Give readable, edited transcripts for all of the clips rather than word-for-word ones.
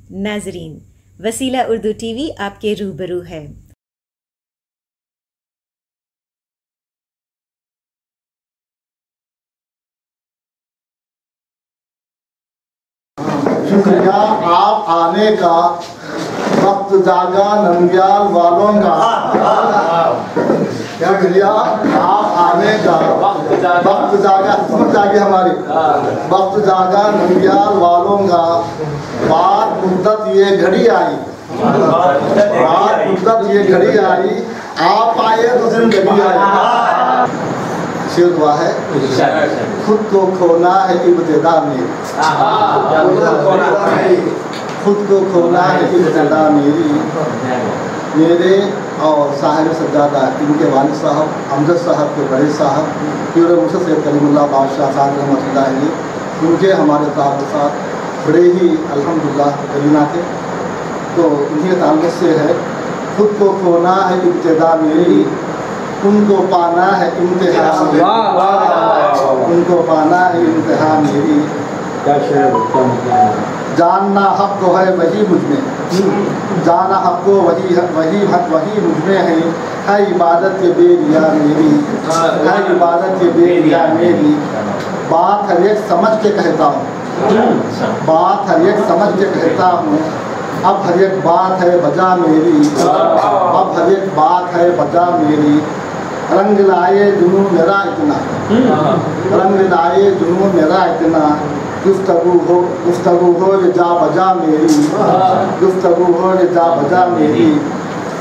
नाजरीन, वसीला उर्दू टीवी आपके रूबरू है। शुक्रिया आप आने का, वक्त जागा नंदियाल वालों का। क्या शुक्रिया आप आने का, वक्त जागा जागे हमारी, वक्त जागा नंदियाल वालों का। बात मुद्दत ये घड़ी आई, बात मुद्दत ये घड़ी आई, आप आए तो जिंदगी आई। शेर हुआ है, खुद को खोना है इब्तिदा मेरी, खुद को खोना है इब्तिदा मेरी। मेरे और साहिब सज्जादा, इनके वालिद साहब अमजद साहब के बड़े साहब पीर मुर्शिद सैयद कलीमुल्लाह बादशाह साहब रहमतुल्लाह अलैह, उनके हमारे ताल्लुकात बड़े ही अल्हम्दुलिल्लाह करीना थे। तो इनके ताल्लुक से है, खुद को खोना है इब्तिदा मेरी, उनको पाना है इम्तिहा मेरी, उनको पाना है इम्तिहा मेरी। जानना हक को है वही मुझ में, जाना हक को वही मुझ में है इबादत के बेरिया मेरी, है इबादत के बेरिया मेरी। बात हर एक समझ के कहता हूँ, बात हर एक समझ के कहता हूँ, अब हर एक बात है बजा मेरी, अब हर एक बात है बजा मेरी। रंग लाए जुनून मेरा इतना, रंग लाए जुनून मेरा इतना, गुफ्तगू हो ये जा बजा मेरी, गुफ्तगू हो ये जा बजा मेरी।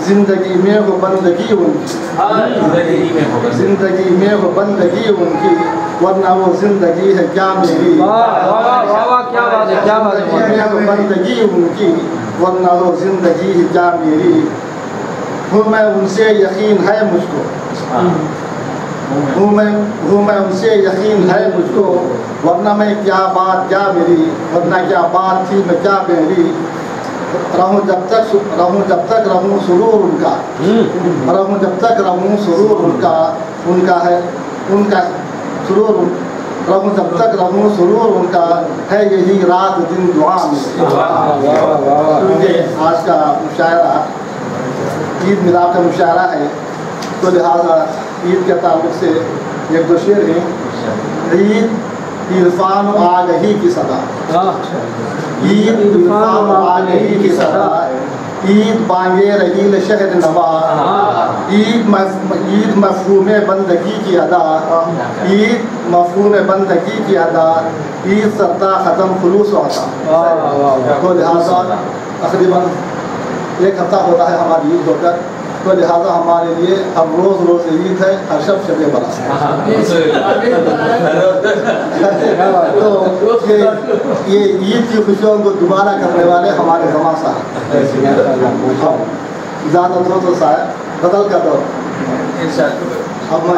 जिंदगी में वो बंदगी उनकी, जिंदगी में वो बंदगी उनकी, वरना वो जिंदगी है क्या मेरी। जिंदगी में वो बंदगी उनकी, वरना वो जिंदगी है क्या मेरी। हूँ मैं उनसे यकीन है मुझको, हूँ मैं उनसे यकीन है मुझको, वरना मैं क्या बात क्या मेरी, वरना क्या बात थी मैं क्या मेरी। रहूँ जब तक रहूँ सुरूर उनका, रहूँ जब तक रहूँ सुरूर उनका, उनका है उनका सुरूर, रहूँ जब तक रहूँ सुरूर उनका, है यही रात दिन दुआ में। क्योंकि आज का मुशायरा ईद मिलाद का मुशायरा है, तो लिहाजा ईद के ताल्लुक से एक दो शेर हैं। ईद इरफान आ गई की सदा, ईद इरफान आ गई की सदा, ईद बांगे रहील शहर नवा, ईद मफहूम बंदगी की अदा, ईद मफहूम बंदगी की अदा, ईद सरता ख़त्म खुलूस आता। तो लिहाजा तकरीबन एक हफ्ता होता है हमारी ईद होकर, तो लिहाजा हमारे लिए अब रोज़ रोज़ ईद है, हर शब शबे बरा। तो ये ईद की खुशियों को दोबारा करने वाले हमारे जमा साहब, इजाज़त हो तो साहब गज़ल का दौर। अब मैं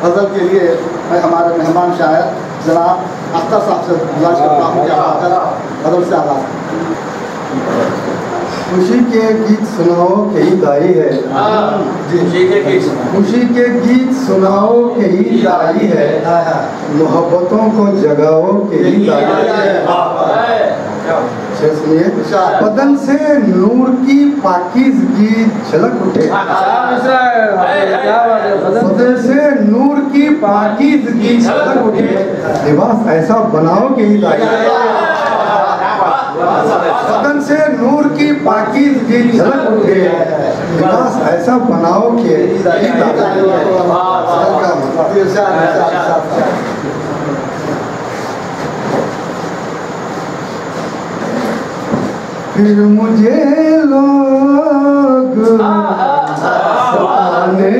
गज़ल के लिए मैं हमारे मेहमान शायर जनाब अख्तर साहब से गुजारिश करता हूँ कि आप गज़ल से आगाज़। खुशी के गीत सुनाओ कई दाई है, खुशी के गीत सुनाओ कई दाई है, मोहब्बतों को जगाओ कई दाई है। सुनिए, बदन से नूर की पाकीज़गी झलक उठे, बदन से नूर की पाकीज़गी झलक उठे, लिबास ऐसा बनाओ कई दाई है। बदन से नूर की पाकीज़गी झलक उठे, लिबास ऐसा बनाओ कि फिर मुझे लोग सताने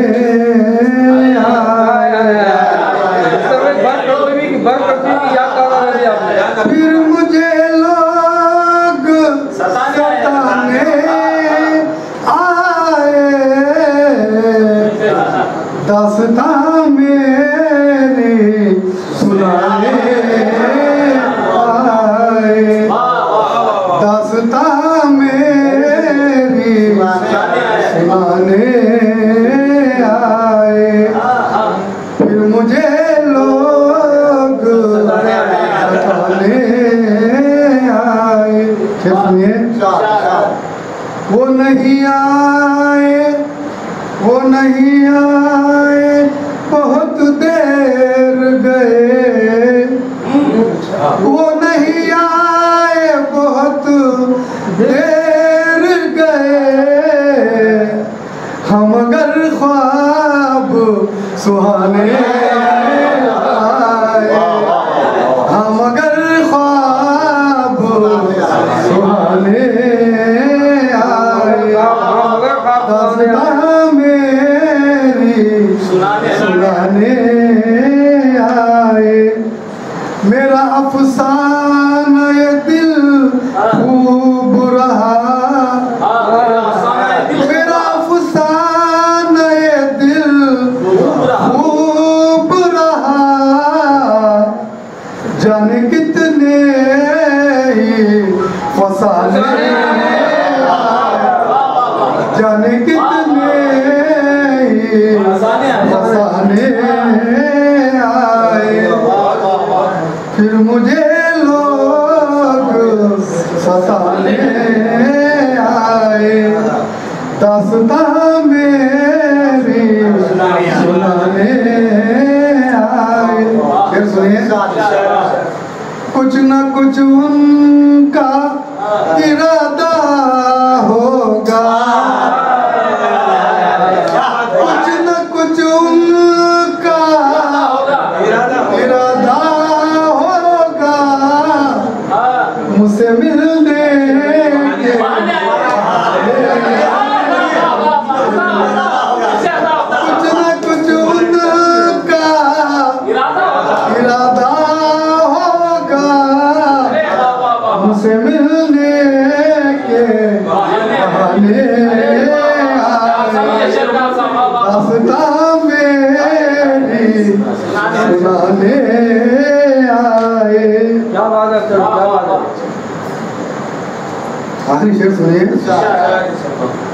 फिर मुझे लोग सताने आए, दास्तां मेरी सुनाने आए, दास्तां मेरी सुनाने आए, फिर मुझे लोग सताने आए। सुनिए। वो नहीं आए, वो नहीं आए, बहुत देर गए। वो नहीं आए, बहुत देर गए। हम अगर ख्वाब सुहाने आए, हम अगर ख्वाब सुहाने आए, दास्तां मेरी सुनाने आए। मेरा अफसाना ये दिल खूब रहा, मेरा अफसाना ये दिल खूब रहा। जाने कितने ही फसाने, जाने कितने ही फसाने आए। फिर मुझे लोग सताने आए, दास्तां मेरी सुनाने आए। फिर सुनिए। कुछ न कुछ उनका इरादा होगा, कुछ न कुछ उनका इरादा होगा। मुझसे मिलने के कुछ न कुछ उनका इरादा होगा। मुझसे मिलने के बहाने दास्तां मेरी सुनाने आए। क्या बात है, क्या बात है। आखिरी शेर सुनिए।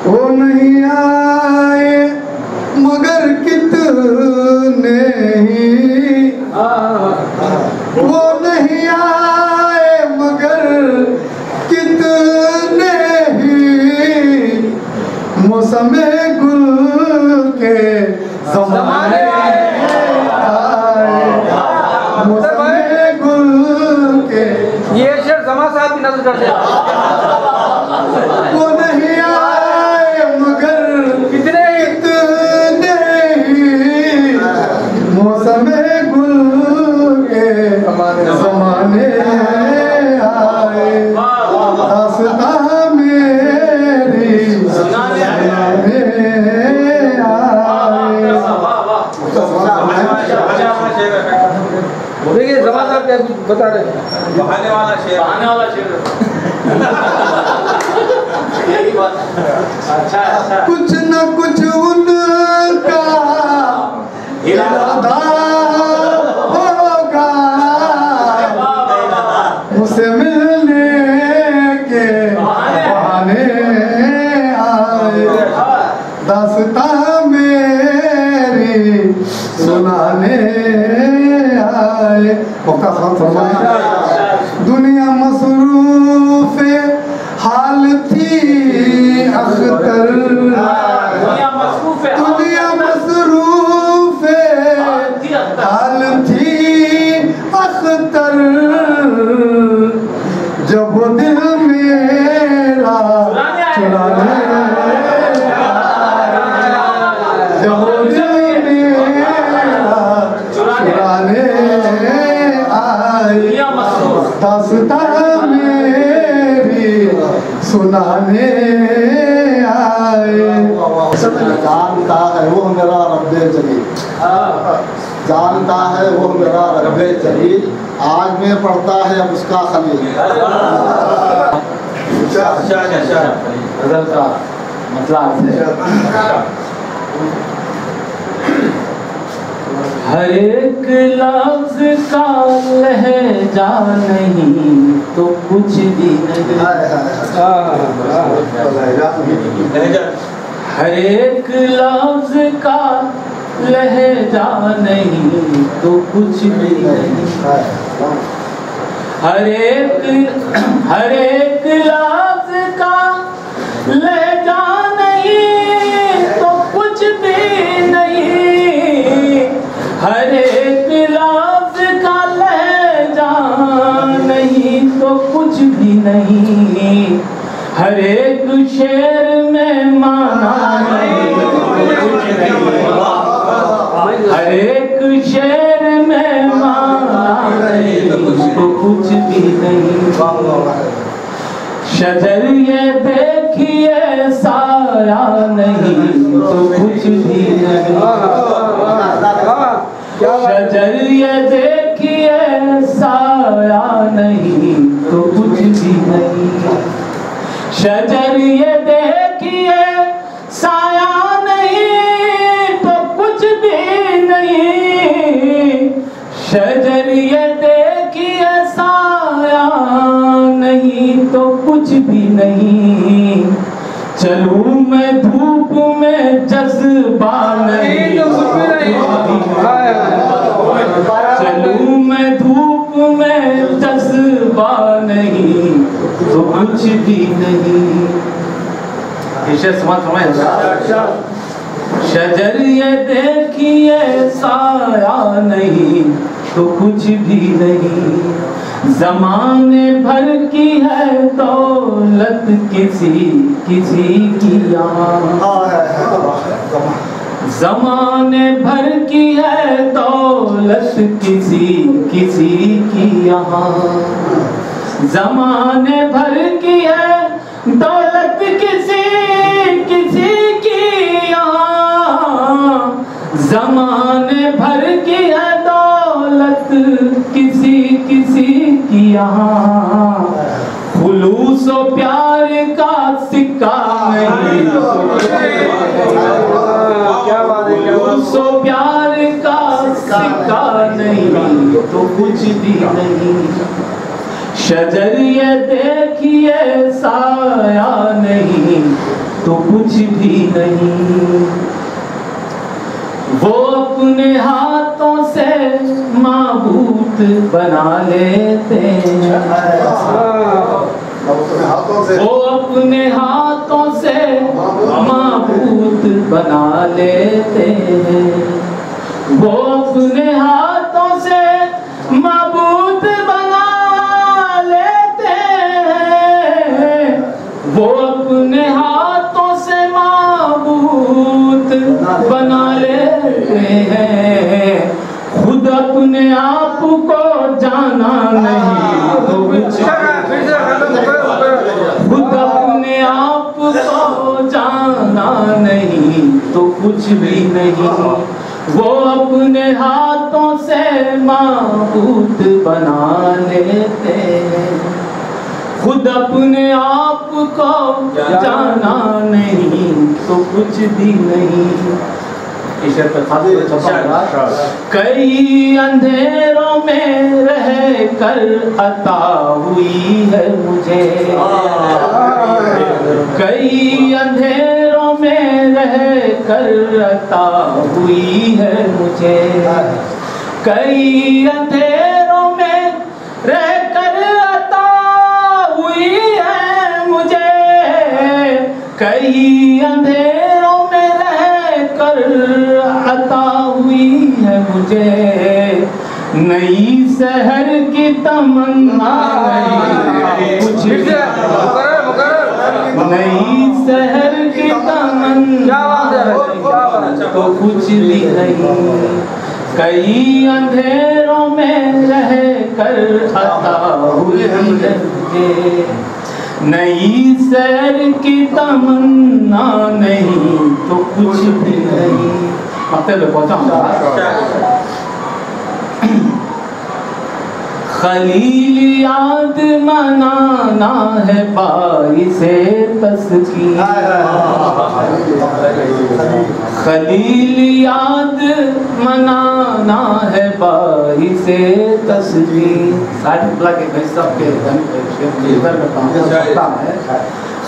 वो नहीं आए मगर कितने ही, वो नहीं आए मगर कितने ही। मौसम गुल के ज़माने आए, मौसम गुल के। ये शेर जमा साहब की नजर करते हैं। वो नहीं आए मगर कितने ही मौसम गुल के ज़माने आए, दास्तां मेरी सुनाने आए। देखिए जमा साहब क्या बता रहे हैं। बहाने वाला शेर, बहाने वाला शेर। यही बात। अच्छा अच्छा। कुछ न कुछ उनका इरादा होगा। मुझसे मिलने के बहाने आए, दास्तां मेरी सुनाने आए। मौका साथ फरमाएं। दुनिया मसरूफ हाल थी अख्तर, दुनिया मसरूफ हाल थी अख्तर। जब वो दिल मेरा चुराने, जब वो दिल मेरा चुराने आए, दास्तां मेरी सुनाने आए। जानता है वो मेरा रब्बे जलील, जानता है वो मेरा रब्बे जलील। आग में पड़ता है अब उसका खलील। गजल का मतलब हर एक लफ्ज का लहजा नहीं तो कुछ भी नहीं। हर एक लफ्ज का लहजा नहीं तो कुछ भी नहीं। हर एक लफ्ज का लहजा नहीं तो कुछ भी नहीं, हर एक लफ्ज का लहजा नहीं तो कुछ भी नहीं, हर एक शेर में माना नहीं तो कुछ नहीं, हर एक शेर में माना नहीं तो कुछ भी नहीं। शजर ये देखिए साया नहीं तो कुछ भी नहीं, शजर ये देखिए साया नहीं तो कुछ भी नहीं, शजर ये देखिए साया नहीं तो कुछ भी नहीं, शजर ये देखिए साया नहीं तो कुछ भी नहीं, चलूं मैं धूप में जज्बा नहीं तो कुछ भी नहीं, चलूं मैं धूप में जज्बा नहीं तो कुछ भी नहीं। शजर ये देखिए साया नहीं तो कुछ भी नहीं, ज़माने भर की है दौलत किसी किसी की यहाँ, ज़माने भर की है दौलत किसी किसी की यहाँ, ज़माने भर की है दौलत किसी किसी की यहाँ, ज़माने भर की है दौलत किसी किसी की यहाँ, खुलूस व प्यार का सिक्का नहीं, खुलूस व प्यार का सिक्का नहीं तो कुछ भी नहीं, शजर ये देखिए साया नहीं तो कुछ भी नहीं, वो अपने हाथों से माबूद बना लेते हैं, वो अपने हाथों से माबूद बना लेते हैं, वो अपने हाथों से माबूद बना लेते हैं, वो अपने हाथों से माबूद बना लेते हैं, खुद अपने आप को जाना नहीं तो खुद अपने आप को जाना नहीं तो कुछ भी नहीं, वो अपने हाथों से माबूद बना लेते हैं, खुद अपने आप को जाना नहीं तो कुछ भी नहीं। कई अंधेरों में रह कर अता हुई है मुझे, कई अंधेरों में रह कर अता हुई है मुझे, कई अंधेरों में रह कर अता हुई है मुझे, कई अंधेरों में रह कर अता हुई है मुझे, नई शहर की तमन्ना नहीं कुछ, नई शहर की तमन्ना तो कुछ भी नहीं, कई अंधेरों में रह कर अता हुई है मुझे, नई शहर की तमन्ना नहीं तो कुछ भी नहीं। खलील याद मनाना है बाइसे तस्कीन, खलील याद मनाना है बाइसे तस्कीन,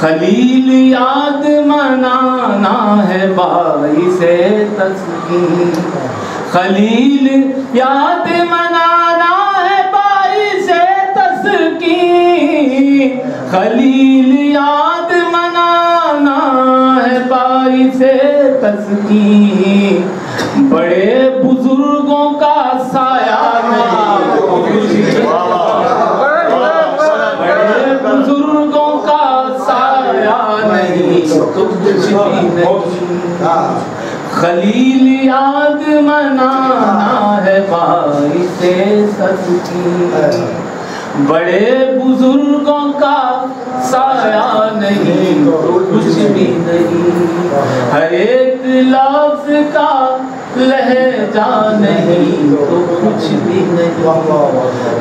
खलील याद मनाना है बाइसे तस्कीन, खलील याद मनाना है बाइसे तस्कीन, खलील याद मनाना है बाइसे तस्कीन, बड़े बुजुर्गों का साया बुजुर्गों का साया नहीं तो कुछ भी नहीं। खलील याद मनाना है बाइसे तस्कीन, बड़े बुजुर्गों का साया नहीं तो कुछ भी नहीं। हर एक लफ्ज का लहजा नहीं तो कुछ भी नहीं।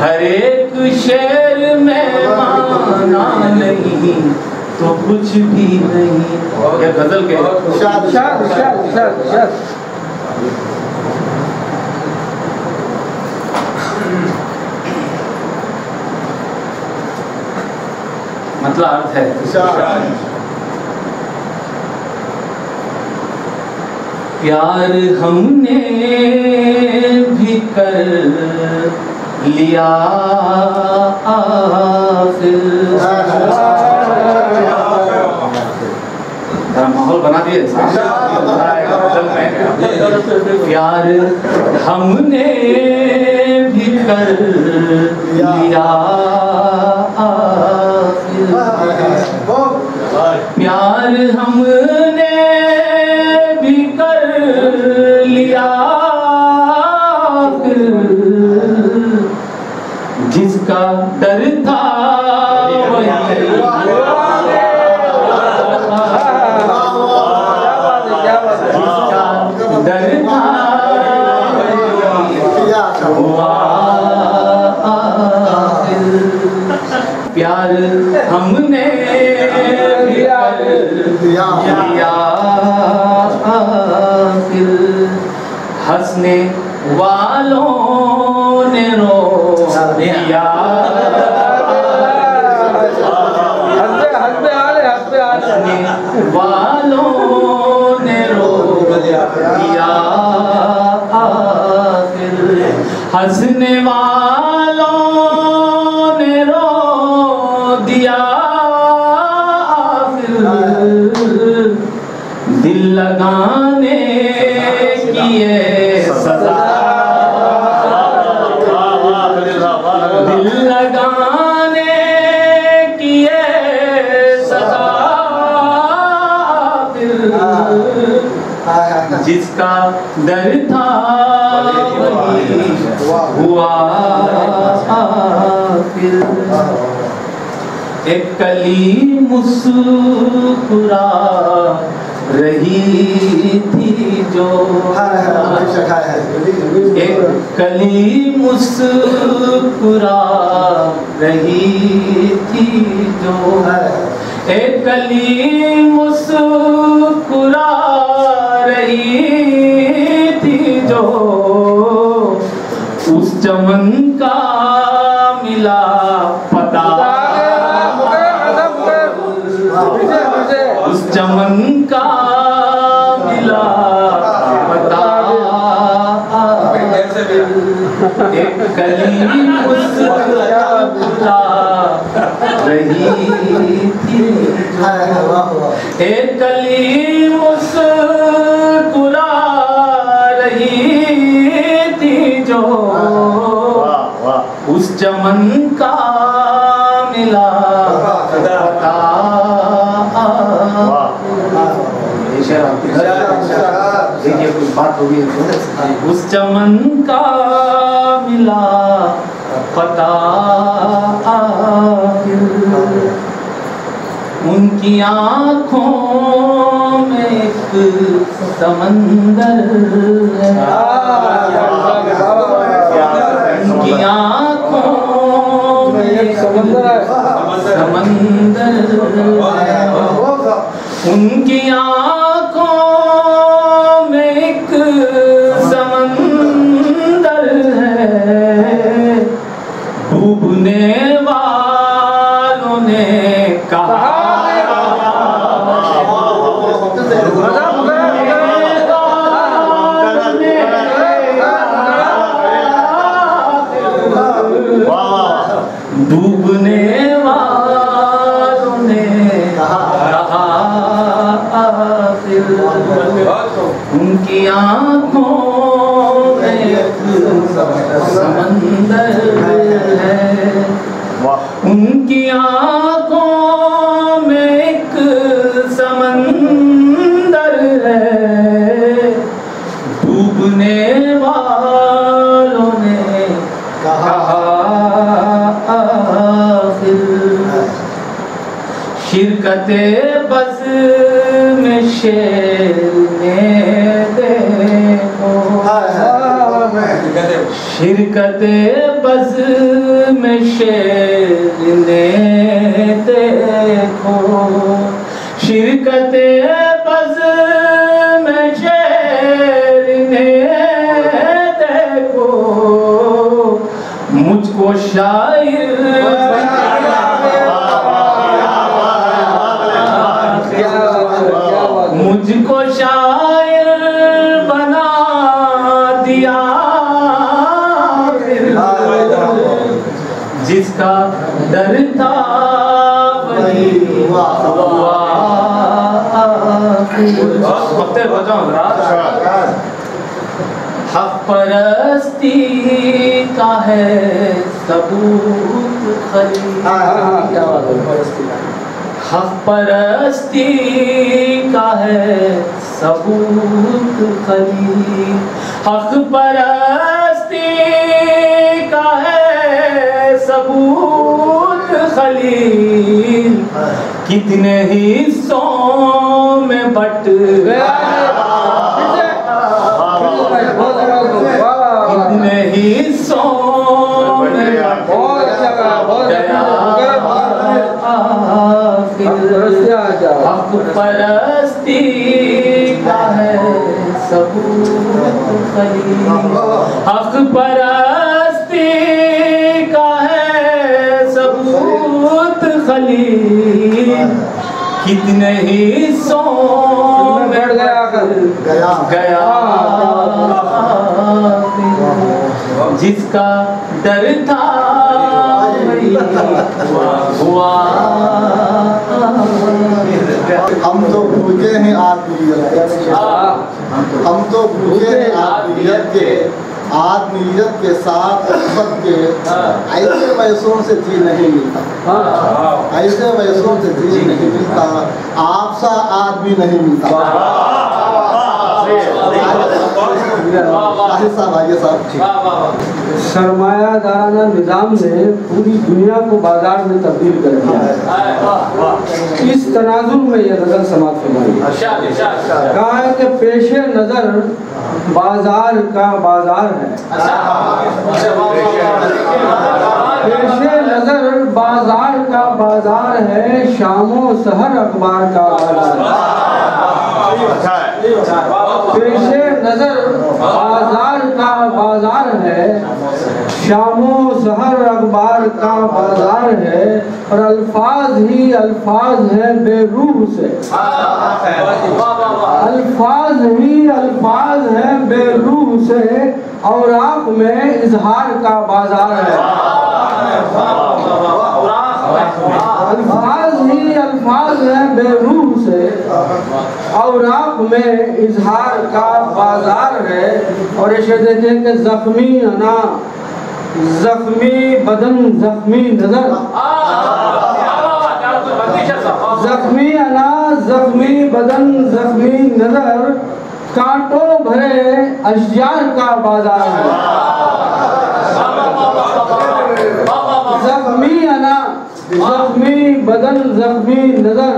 हर एक शेर में माना नहीं तो कुछ भी नहीं। ये गजल के मतलब अर्थ है प्यार हमने भी कर लिया माहौल बना दिए। प्यार हमने भी कर लिया, प्यार हमने भी कर लिया, जिसका डर था प्यार हमने दिया, हंसने वालों ने रो दिया, हंसने वालों ने रो दिया, हंसने वालों ने रो दिया, दिल लगाने की ये सजा, दिल लगाने की ये सजा, जिसका डर था हुआ एक कली मुस्कुरा रही थी जो, एक कली मुस्कुरा रही थी जो, एक कली मुस्कुरा रही थी जो, उस चमन का मिला पता, उस चमन का मिला पता, एक कली मुस्कुरा रही थी, एक कली मुस्कुरा रही थी जो, उस चमन का मिला पता। देखिए कुछ बात होगी, उस चमन का मिला पता, उनकी आँखों में एक समंदर है, उनकी आँखों में एक समंदर है, उनकी आँखों में एक समंदर है, डूबने वालों ने कहा, डूबने वालों उनकी आँखों में एक समंदर है, उनकी आँखों में एक समंदर है। डूबने वालों ने कहा आखिर शिरकते बस में शेर ने देखो, शिरकते बस में शेर ने देखो, शिरकते बस में शेर ने देखो। मुझको शायर मुझको शायर बना दिया, जिसका डर था वही हुआ। हक परस्ती का है सबूत खलील, हक परस्ती का है सबूत खलील, हक परस्ती का है सबूत खलील। कितने हिस्सों में बट गया, कितने हिस्सों में हक परस्ती का है सबूत खलील, हक परस्ती का है सबूत खलील। कितने हिस्सों में गया जिसका डर था वही हुआ। हम तो भूखे हैं आदमियत के, हम तो भूखे हैं आदमियत के, आदमियत के साथ उल्फत के। ऐसे वैसों से जी नहीं मिलता, ऐसे वैसों से जी नहीं मिलता, आपसा आदमी नहीं मिलता। सरमायादाराना निजाम ने पूरी दुनिया को बाजार में तब्दील कर दिया है। इस तनाजुर में यह नजर समाप्त फरमाई, कहा है कि पेशे नजर बाजार का बाजार है, पेशे नजर बाजार का बाजार है, शामो सहर अखबार का बाजार है। पेशे नजर बाजार का बाजार है, शामो सहर अखबार का बाजार है, और अल्फाज ही अल्फाज है बेरूह से, अल्फाज ही अल्फाज है बेरूह से, और आँख में इजहार का बाजार है। अल्फाज ही अल्फाज है बेरूह से, और आँख में इजहार का बाजार है। और ऐसे देखें कि जख्मी अना जख्मी बदन जख्मी नजर, जख्मी अना जख्मी बदन जख्मी नजर, कांटों भरे अशजार का बाजार है। जख्मी अना जख्मी बदन जख्मी नजर,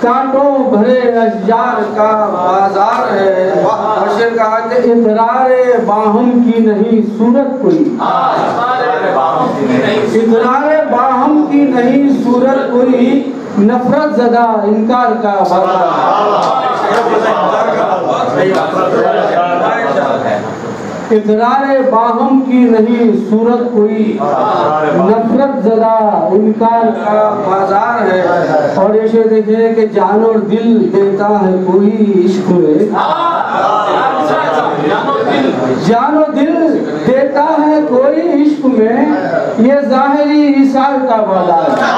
कांटों भरे अशजार का बाजार है। और शेर कहा कि इकरारे बाहम की नहीं सूरत कोई, इकरारे बाहम की नहीं सूरत कोई, नफरत ज़दा इनकार का बाजार है। इकरारे बाहम की नहीं सूरत कोई, नफरत ज़दा इनकार का बाजार है। और ऐसे देखे कि जान और दिल देता है कोई इश्क में, जान और दिल देता है कोई इश्क में, ये ज़ाहिरी इसार का बाजार है।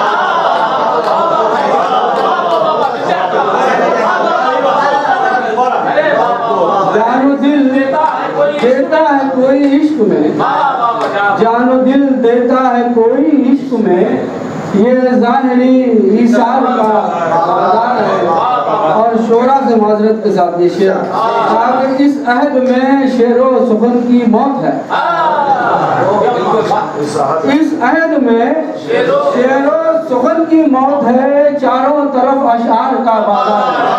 ज़ाहिरी ईसार का बाजार है। और शोरा से माजरत के साथ ये शेर कि इस अहद में शेरो सुखन की मौत है। इस अहद में शेरो सुखन की मौत है, चारों तरफ अशार का बाजार है।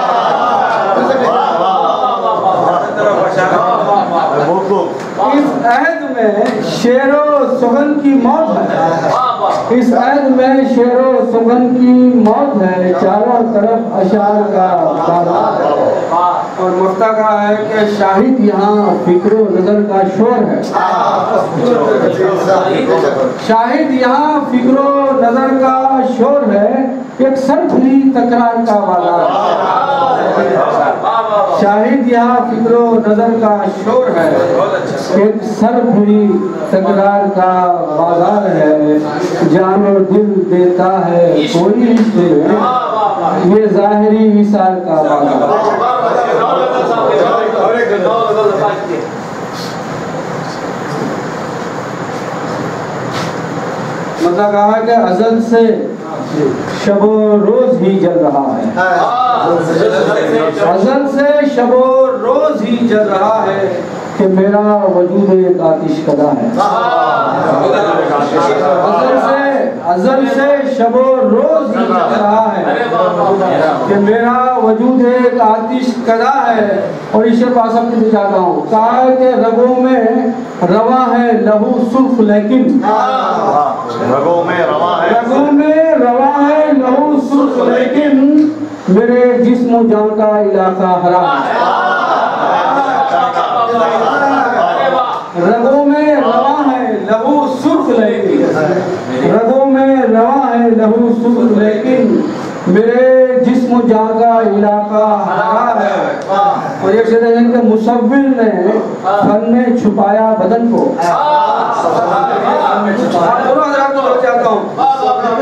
इस अहद में शेरो सुगन की मौत है। इस अहद में शेरो सुगन की मौत है, चारों तरफ अशार का बाजार है। और मुफ्ता कहा है कि शाहिद यहाँ फिक्रो नजर का शोर है। शाहिद यहाँ फिक्रो नजर का शोर है, एक सरफली तकरार का बाजार है। शाहिद यहाँ फिक्रो नजर का शोर है, एक सरफली तकरार का बाजार है। जान और दिल देता है कोई ये ज़ाहिरी विसार का बाजार। मतलब कहा कि अज़ल से शबो रोज ही जल रहा है। अज़ल से शबो रोज ही जल रहा है कि मेरा वजूद एक आतिश कदा है। अज़ल से शबो रोज ही जल रहा है कि मेरा वजूद एक आतिश कदा है। और ईश्वर पासम के चाहता हूँ, कहा है कि रगों में रवा है लहू सुर्ख, लेकिन रगों में रवा है लहू सुर्ख, लेकिन मेरे जिस्म जान का इलाका हरा है। रगों में रवा है लहू सुर्ख, लेकिन रगों में रवा है लहू सुर्ख, लेकिन मेरे जिस्म जान का इलाका हरा है। और एक से मुसव्विर ने फन में छुपाया बदन को।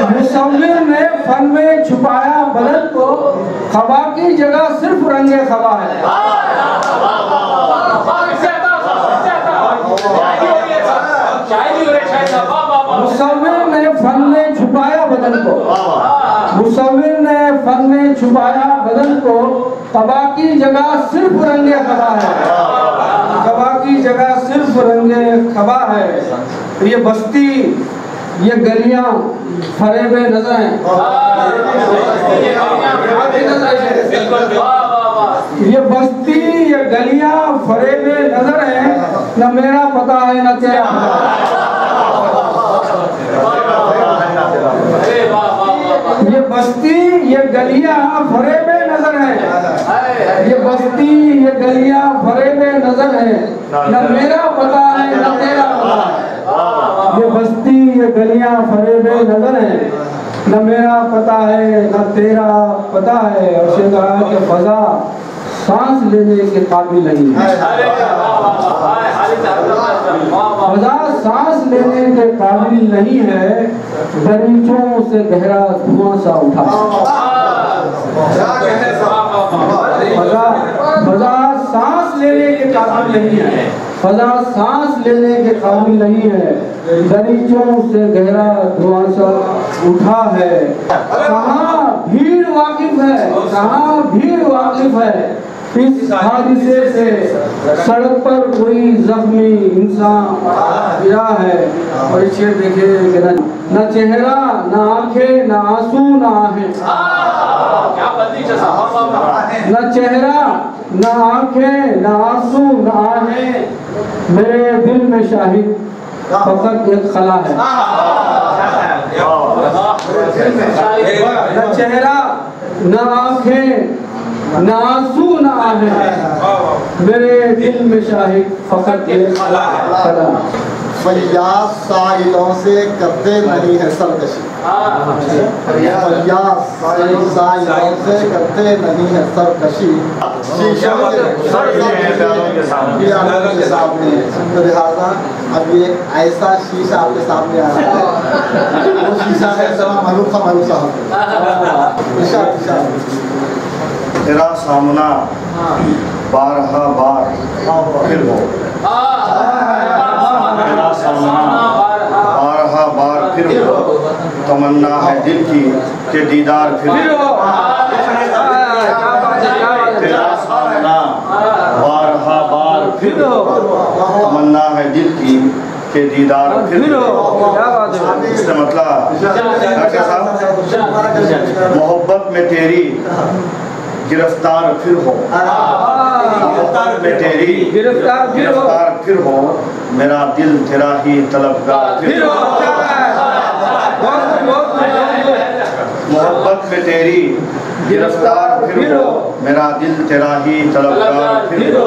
मुसव्विर ने फन में छुपाया बदन को, खबा की जगह सिर्फ रंगे खबा है। मुसव्विर ने फन में छुपाया बदन को, मुसव्विर ने फन में छुपाया बदन को, कबा की जगह सिर्फ रंगे खबा है। कबा की जगह सिर्फ रंगे खबा है। ये बस्ती ये गलियां फरेबे नजर हैं। ये बस्ती ये गलियां फरेबे नजर हैं, न मेरा पता है न तेरा। ये बस्ती ये गलियां फरेबे नजर है। ये बस्ती ये गलियां फरेबे नजर है, न मेरा पता है न तेरा पता है। ये बस्ती ये गलियां फरेबे नजर है, न मेरा पता है न तेरा पता है। और से कहा कि फजा सांस लेने के काबिल नहीं है। फजा सांस लेने के काबिल नहीं है, दरीचों से गहरा धुआं सा उठा। फजा सांस लेने के काबिल नहीं है, फजा सांस लेने के काबिल नहीं है, दरीचों से गहरा धुआं सा उठा है। कहाँ भीड़ वाकिफ है, कहाँ भीड़ वाकिफ है इस हादसे से। सड़क पर कोई जख्मी इंसान गिरा है। और इसे देखिए न चेहरा न आंखें न आंसू न आहें, न चेहरा न आंखें न आंसू न आहें, मेरे दिल में शाहिद फकत एक खला है। न चेहरा न आंखें न आंसू न आहें, मेरे दिल में शाहिद फकत एक खला है। फरियाद साइलों से करते नहीं है सरकशी। फरियाद साइलों से करते नहीं है सरकशी। शीशों के सामने तो लिहाजा अब ये ऐसा शीशा आपके सामने आ रहा है, वो शीशा है मरूफा तेरा सामना बारहा बार फिर हो, तेरा सामना बारहा बार फिर हो, तमन्ना है दिल की के दीदार फिर हो, तेरा सामना बारहा बार फिर हो, तमन्ना है दिल की के दीदार फिर हो। इसका मतलब मोहब्बत में तेरी गिरफ्तार फिर हो, मोहब्बत में तेरी गिरफ्तार फिर हो, मेरा दिल तेरा ही तलबगार फिर हो, मोहब्बत में तेरी गिरफ्तार फिर हो, मेरा दिल तेरा ही तलबगार फिर हो।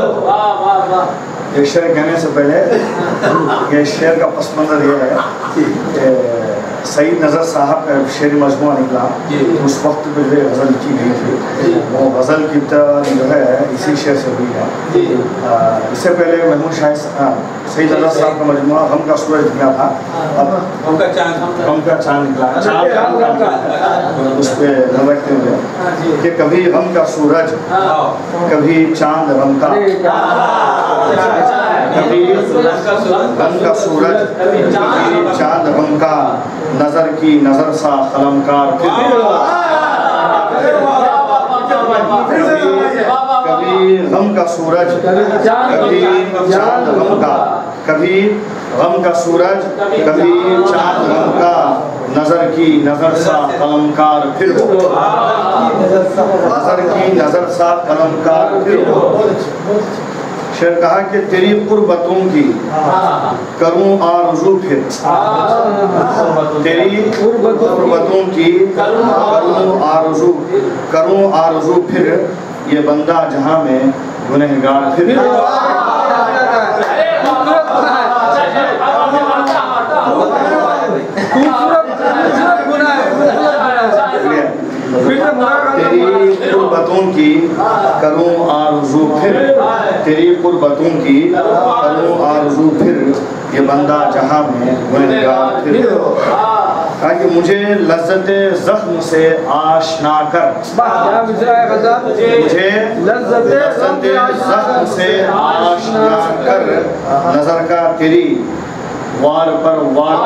ये शेर कहने से पहले ये शेर का पस मंजर ये है कि सईद नज़र साहब का शेर मजमुआ निकला, उस वक्त पे जो गज़ल की गई थी वो गज़ल की जो है इसी शेर से हुई है। इससे पहले महमूद शाह सईद नज़र साहब का मजमुआ गम का सूरज निकला था, अब गम का चाँद निकला, उस पर रखते हुए कि कभी गम का सूरज कभी चाँद गम का, कभी गम का सूरज कभी चाँद गम का, नजर की नजर सा कलमकार फिर हो, कभी गम का सूरज कभी चाँद गम का, कभी गम का सूरज कभी चाँद गम का, नजर की नजर सा कलमकार फिर हो, नजर की नजर सा कलमकार फिर हो। शेर कहा कि तेरी कुर्बतों की करूं आरज़ू फिर, तेरी कुर्बतों की करूं आरज़ू फिर, ये बंदा जहां में गुनहगार फिर। तेरी कुर्बतों की करूं आरज़ू फिर, तेरी कुर्बतों की करूं आरज़ू फिर, ये बंदा जहां में गुनहगार फिर। कहा कि मुझे लज्जते ज़ख्म से आशना कर, मुझे लज्जते ज़ख्म से आशना कर, नजर का तेरी वार पर वार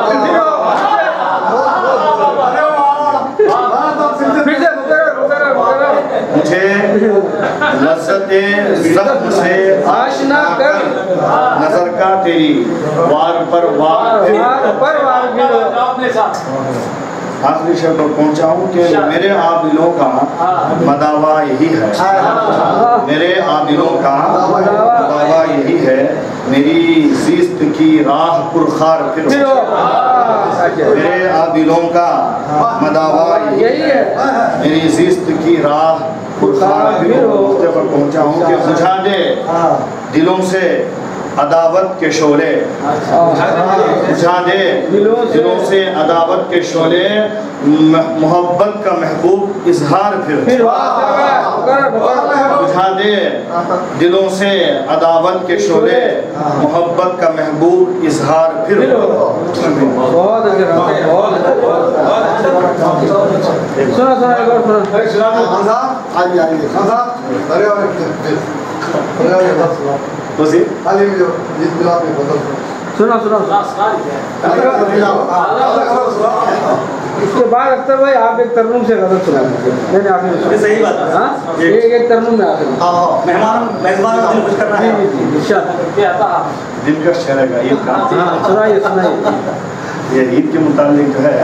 मुझे लज्जते ज़ख्म से आशना कर, नजर का तेरी वार पर वार। आखिरी शब्द पर पहुंचा हूँ कि मेरे आबिलों का मदावा यही है, मेरे आबिलों का मदावा यही है, मेरी ज़िस्त की राह पुरखार फिर हो, मेरे आबिलों का मदावा यही है, मेरी ज़िस्त की राह पुरखार फिर हो। पर पहुंचा हूँ कि बुझा दे दिलों से अदावत के शोले, बुझा दे दिलों से अदावत के शोले, मोहब्बत का महबूब इजहार फिर, बुझा दे दिलों से अदावत के शोले, मोहब्बत का महबूब इजहार फिर। सुना इसके बाद अख्तर भाई आप एक तरन्नुम से गजल सुना दीजिए। आपने सही बात है, हाँ एक तरन्नुम में आते मेहमान कुछ करना है दिलकश शेर है ईद का। सुनाइए ये ईद के मुतालिक जो है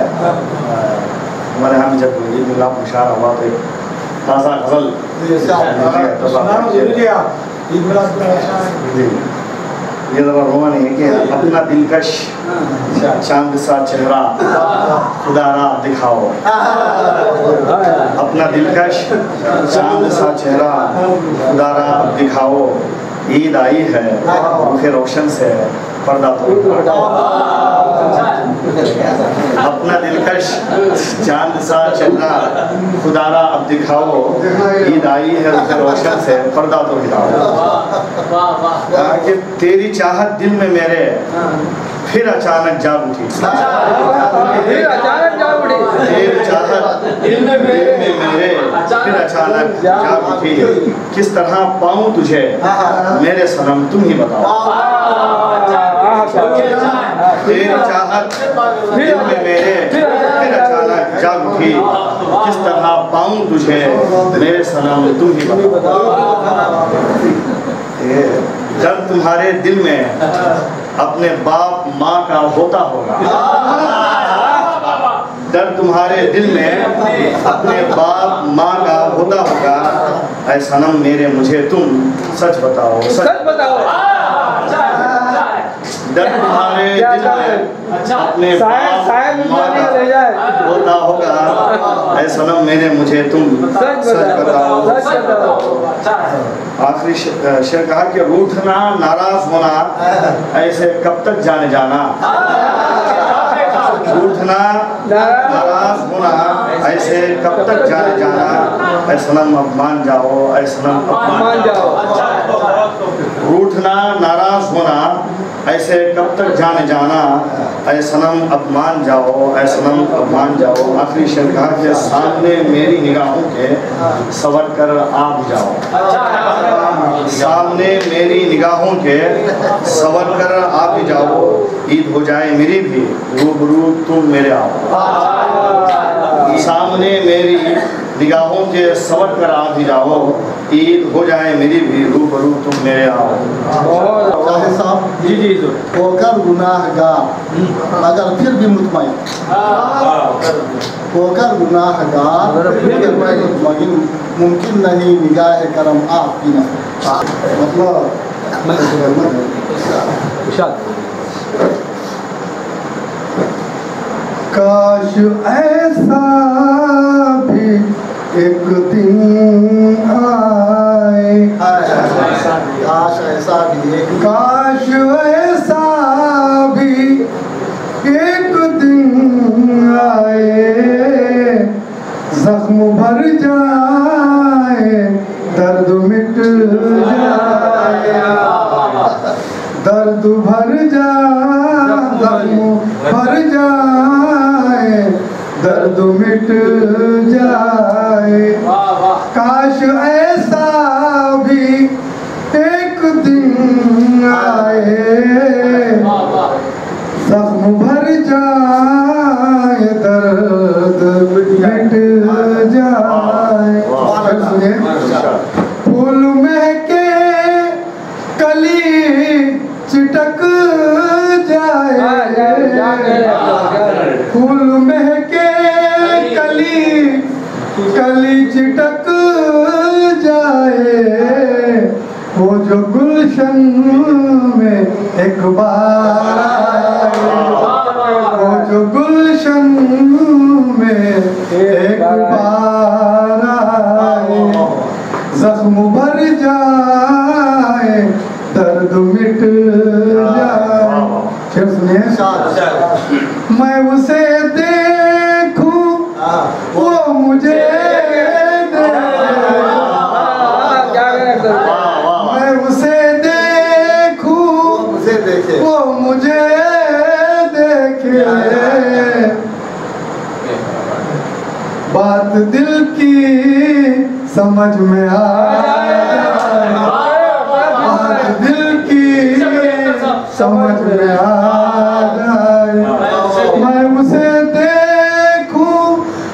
हमारे यहाँ जब ईद मिलाद मुशारा हुआ तो ताज़ा गजल ये ज़रा रोमानी है कि अपना दिलकश चांद सा चेहरा खुदारा दिखाओ, अपना दिलकश चांद सा चेहरा खुदारा दिखाओ, ईद आई है रुखे रोशन से पर्दा तो अपना दिलकश चांद सा चेहरा खुदारा अब दिखाओ, ईद आई है रुखे रोशन से पर्दा तो हिलाओ। कि तेरी चाहत दिल में मेरे फिर अचानक जाग उठी, तेरी चाहत दिल में मेरे फिर अचानक जाग उठी, किस तरह पाऊं तुझे मेरे सनम तुम ही बताओ, तेरी चाहत दिल में मेरे फिर अचानक जाग उठी, किस तरह पाऊं तुझे मेरे सनम तुम ही बताओ। जब तुम्हारे दिल में अपने बाप माँ का होता होगा, जब तुम्हारे दिल में अपने बाप माँ का होता होगा, ऐ सनम मेरे मुझे तुम सच बताओ, सच बताओ। जब तुम्हारे दिल में अपने बाप माँ का होता होगा, ऐ सनम मेरे मुझे तुम सच बताओ। आखिरी शेर कहा कि रूठना नाराज होना ऐसे कब तक जाने जाना, रूठना नाराज होना ऐसे कब तक जाने जाना, ऐ सनम अब मान जाओ, ऐ सनम अब मान जाओ। रूठना नाराज होना ऐसे कब तक जाने जाना, ऐ सनम अब मान जाओ, ऐ सनम अब मान जाओ। आखिरी शेर कहा कि सामने मेरी निगाहों के सवर कर आ भी जाओ, सामने मेरी निगाहों के सवर कर आ भी जाओ, ईद हो जाए मेरी भी रूबरू तुम मेरे आओ। सामने मेरी निगाहों के सवर कर आ भी जाओ, ईद हो जाए मेरी भी रूबरू तुम मेरे आओ। चाहे साहब जी जी होकर गुनाहगार मगर फिर भी मुतमईन, होकर गुनाहगार फिर भी मुतमईन, मुमकिन नहीं निगाह करम आपकी न। मतलब काश ऐसा भी एक दिन आए, काश ऐसा भी एक काश ऐसा भी एक दिन आए, जख्म भर जाए दर्द मिट जाए, दर्द भर जाए जख्म भर जाए दर्द मिट जाए। काश ऐसा भी एक दिन आए, जख्म भर जाए दर्द मिट जाए। फूल महके कली चिटक जाए, फूल महके कली चिटक जाए, वो जो गुलशन में एक बार आए, वो जो गुलशन में एक बार आए, जख्म भर जाए दर्द मिट जाए। फिर सुनिए, मैं उसे देखूं वो मुझे मैं उसे देखूं वो मुझे देखे, बात दिल की समझ में आए, बात दिल की समझ में आ जाए। मैं उसे देखूं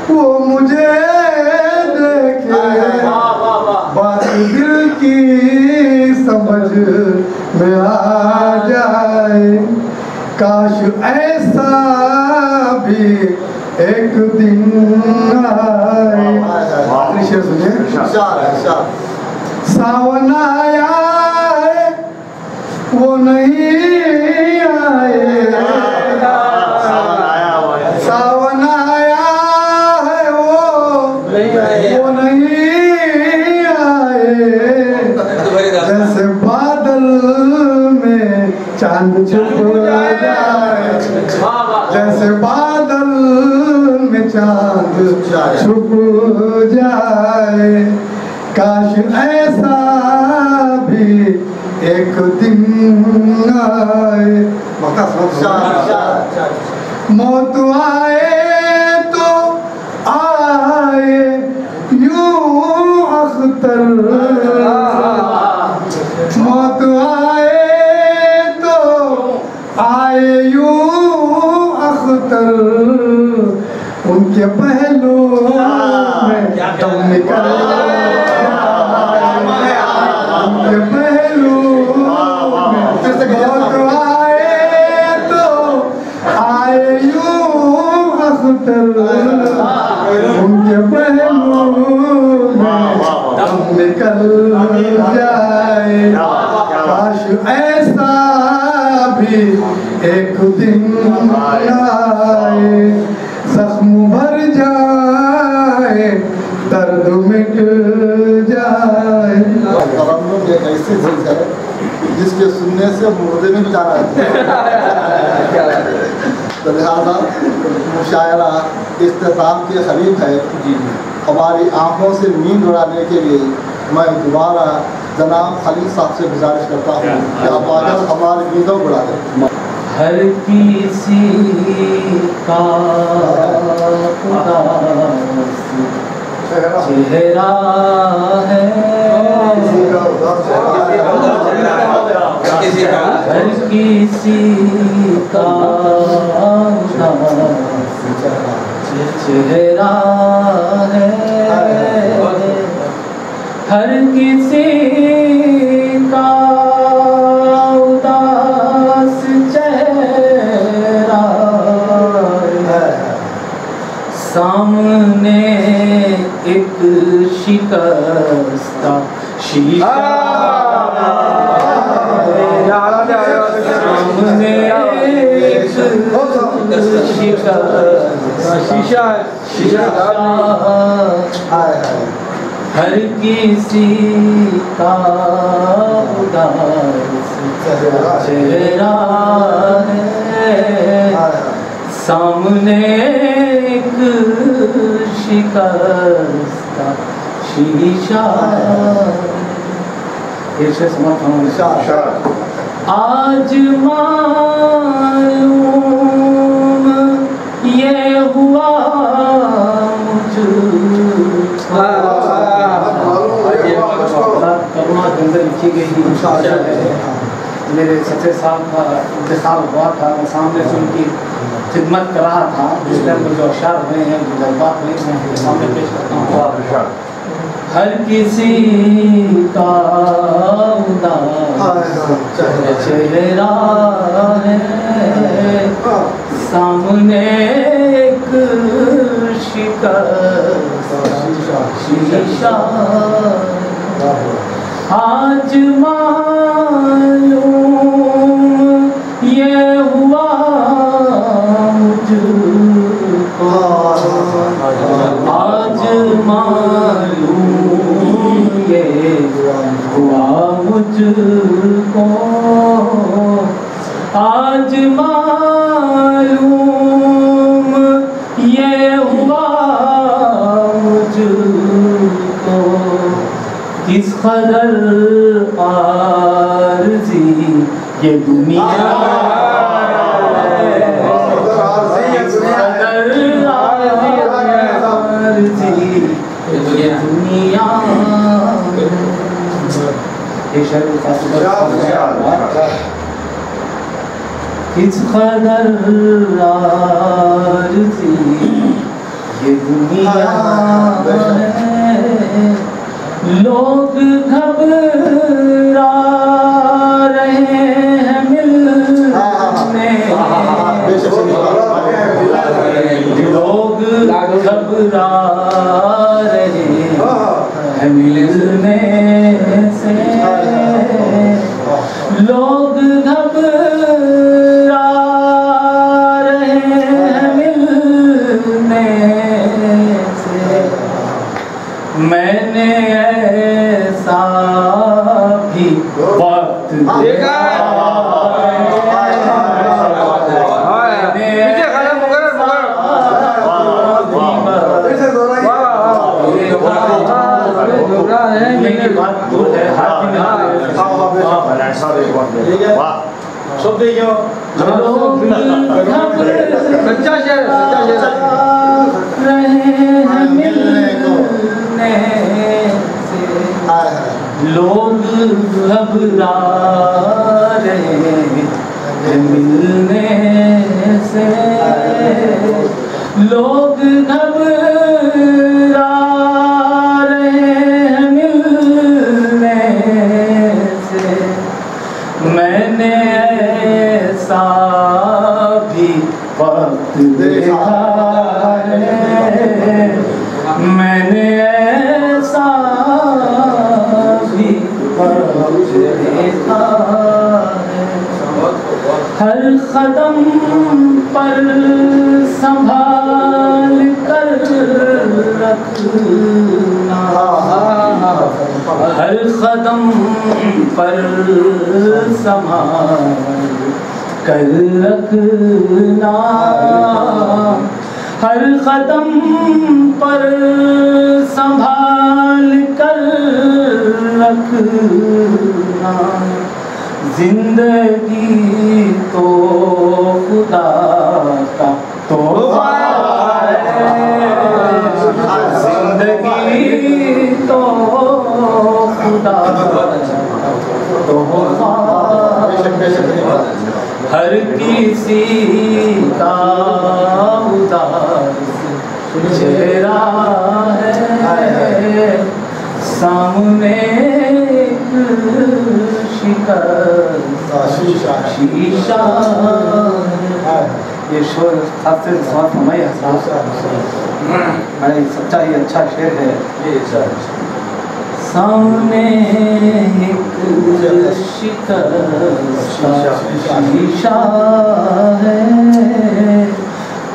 वो मुझे देखे, बात दिल की समझ में आ जाए। काश ऐसा भी एक दिन आए। सुनिए, सावन आया है वो नहीं आए, सावन आया है वो नहीं आए, जैसे बादल में चांद छुप जाए, जैसे बादल में चांद छुप जाए। काश ऐसा भी एक दिन आए। मौत आए तो आए यूं अख्तर, मौत आए तो आए यूं निकल उनके पहलू बहुत आए तो आए यूं अख्तर उनके पहलू दम निकल जाए काश ऐसा भी एक दिन आए जख्म भर जाए दर्द मिट जाए। तरन्नुम एक ऐसी चीज है जिसके सुनने से मुर्दे में भी जाना है। तो लिहाजा मुशायरा इख्तिताम के करीब है। हमारी आंखों से नींद उड़ाने के लिए मैं दोबारा जनाब खलील साहब से गुजारिश करता हूँ कि आप आकर हमारी नींदों उड़ा दें। हर किसी का चेहरा है, हर किसी का चेहरा है, हर किसी का उदास चेहरा है, सामने एक शिकस्ता शीशा, सामने एक शिकस्ता शीशा, हर किसी का उदास चेहरा है, सामने एक शिकस्ता शीशा। आज मालूम ये हुआ करुणा के अंदर लिखी गई मेरे सच्चे साहब का इंतकाल हुआ था, मैं सामने से उनकी खिदमत कर रहा था। जिस टाइम में जो अशार हुए हैं, जो जज्बात हुए हैं, सामने पेश करता हूँ। हर किसी का उदास चेहरा है, सामने एक शिकस्ता शीशा। आज मालूम ये हुआ मुझको, आज मालूम ये हुआ मुझको, आज मालूम ये हुआ मुझको, किस कदर आरज़ी ये दुनिया है, ये दुनिया किस कदर आरज़ी ये दुनिया है, लोग घबरा रहे हैं मिलने, लोग घबरा रहे हैं मिलने से, लोग घबरा रहे हैं मिलने से, मैंने ऐसा भी वक्त देखा, सब देखियो सच्चा शेर लोग घबरा रहे हैं मिलने से, लोग घबरा कदम पर संभाल कर रखना, हर कदम पर संभाल कर रखना, हर कदम पर संभाल कर रखना। जिंदगी तो खुदा का तोहफा है, जिंदगी तो खुदा का तोहफा, हर किसी का उदास चेहरा है, सामने शीशा। ये शोर खातिर बड़े सच्चा ही अच्छा शेर है। सामने एक शीशा है,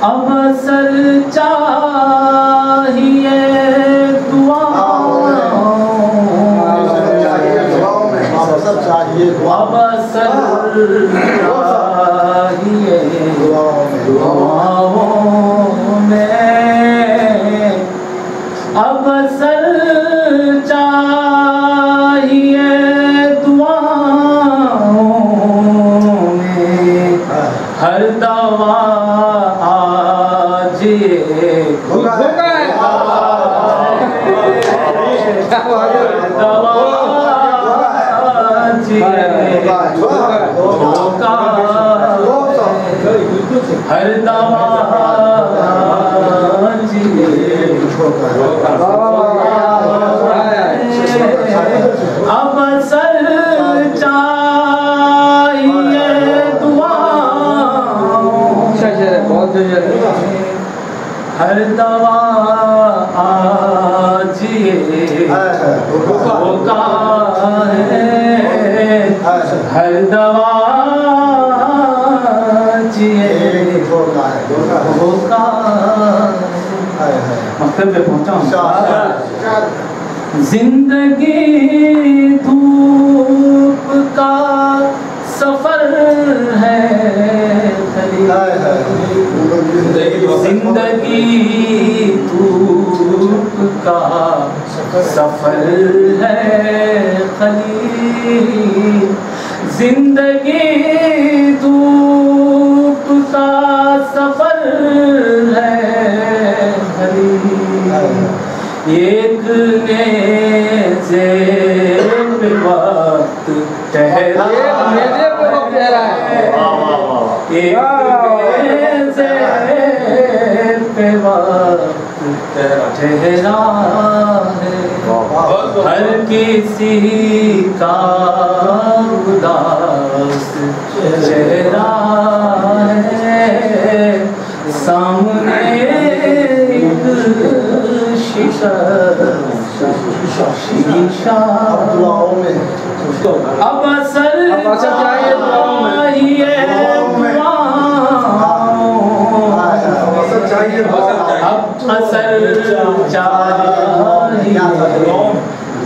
अब सर चाहिए दुआ, अब सर चाहिए दुआओं में, अब सर चाहिए दुआओं में, हर दवा आज हर दवा अब सर चाहिए दुआ, हर दवा आज होगा है, हर दवा होगा। मकतब पे पहुंचा जिंदगी धूप का सफर है, जिंदगी धूप का सफर है खलील, जिंदगी धूप का सफर है खलील, एक नेज़े पे वक्त ठहरा है, एक नेज़े पे वक्त ठहरा है, हर किसी का उदास चेहरा है, सामने एक शीशा अब सर चाहिए अब असर चाहिए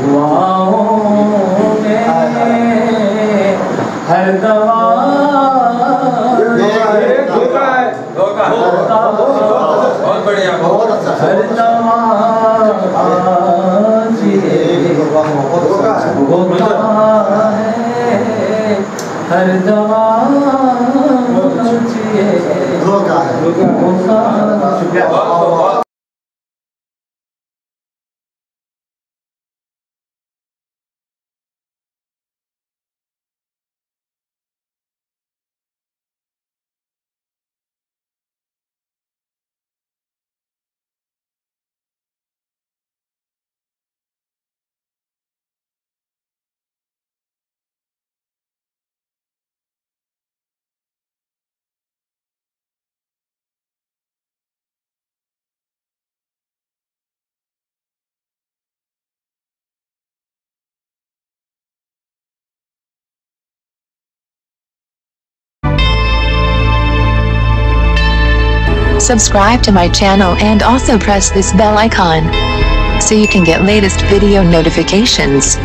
दुआओं में, हर दवा बहुत बढ़िया, बहुत अच्छा, हर दवा हर दवा शुक्रिया। Subscribe to my channel and also press this bell icon so you can get latest video notifications.